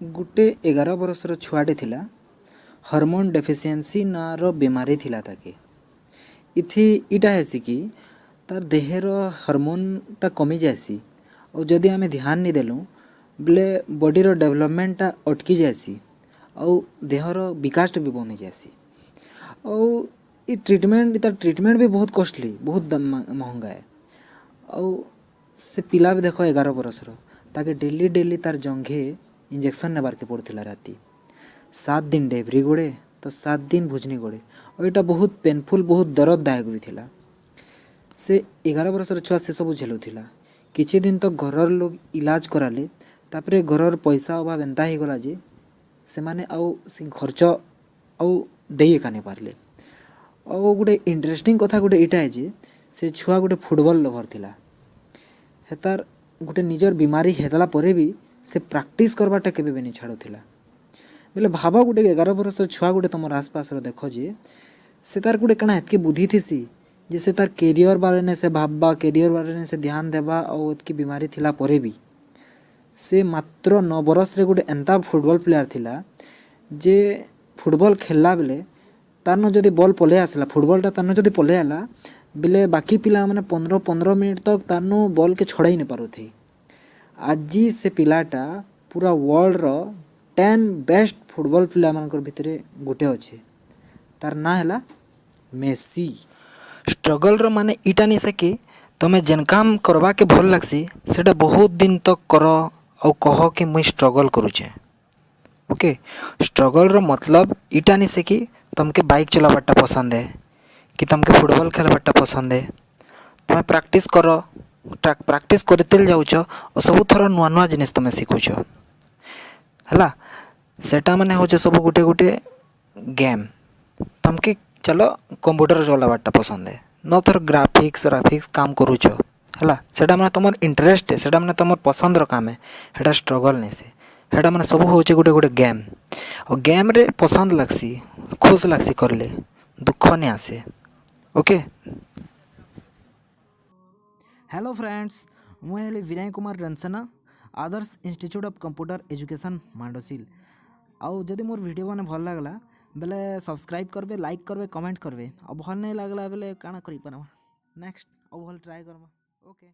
गुटे 11 बरसर छुआटे थिला hormone deficiency नार बीमारी थिला ताके इथि इटा हेसी कि तार देहर हार्मोनटा कमी जासी और जदि आमे ध्यान नहीं देलु बोले बॉडीर डेवलपमेंटटा अटकी जासी और देहर विकासटा भी बंद जासी और ये ट्रीटमेंट भी बहुत कॉस्टली बहुत महंगा है। और से पिला भी देखो 11 बरसर ताके डेली डेली तार जंघे इंजेक्शन नेबार के पड़ता राति 7 दिन डेबरी गोड़े तो 7 दिन भुजनी गोड़े और यहाँ बहुत पेनफुल बहुत दर्ददायक भी थिला। से 11 बरसर छुआ से सब झेलुला किछि दिन तो घर लोग इलाज कराले तापरे घर पैसा अभाव एंता ही गला जे से माने आउ से खर्च आउ देई एका नहीं पारले। और गोटे इंटरेस्टिंग कथा गोटे इटा है जे से छुआ गोटे फुटबॉल लवर थिला हेतार गोटे निजर बीमारी हेतला परे भी से प्रैक्टिस करवाटा केबे भी नहीं छाड़ुला। बोले भाव गोटे 11 बरस छुआ गोटे तुम आसपास देख जे से तार गोटे कଣା एतके बुद्धि थीसी जे से तार कैरियर बारे ने से भाबा कैरियर बारे ने से ध्यान देवा और एतकी बीमारी थिला परे भी से मात्र 9 बरस रे गोटे एंता फुटबॉल प्लेयर थिला जे फुटबॉल खेलला बेले तारन जदि बॉल पले आसला फुटबॉलटा तारन जदि पले आला बेले बाकी पिला माने 15 मिनट तक तारनु बॉल के छड़ाई नहीं पारुथी। आज से पिलाटा पूरा वर्ल्ड रो 10 बेस्ट फुटबॉल प्लेयर मानकर भितरे गोटे अच्छे तार ना है मेसी। स्ट्रगल रो माने इटा नहीं से कि तुम्हें जेन काम करवा के भल लगसी सेटा बहुत दिन तक कर और कह कि मुई स्ट्रगल करूचे। ओके स्ट्रगल रो मतलब इटा नहीं से कि तुमके बाइक चलावाटा पसंद है कि तुमके फुटबॉल खेलवाटा पसंद है तुम्हें प्रैक्टिस कर प्रैक्टिस करते जाऊच और सब थर नुआ नुआ जिनिस तुम शिखुच है सेटा माने हो सब गोटे गोटे गेम तुमके चलो कंप्यूटर चलावाटा पसंद है न थर ग्राफिक्स काम करूच है सेटा माने तुम इंटरेस्ट है सेटा माने तुम पसंद काम है हेटा स्ट्रगल नहीं से हेटा माने सब हो गोटे गोटे गेम और गेम रे पसंद लगसी खुश लगसी करले दुख नहीं आसे। ओके हेलो फ्रेंड्स मुझे विनय कुमार रंसना आदर्श इंस्टीट्यूट ऑफ कंप्यूटर एजुकेशन मांडोसिल आउ जदि मोर वीडियो मैंने भल लगला बेले सब्सक्राइब करबे लाइक करबे कमेंट करबे और भल नहीं लगला बेले काना करि पारबा नेक्स्ट और भल ट्राई करबा। ओके।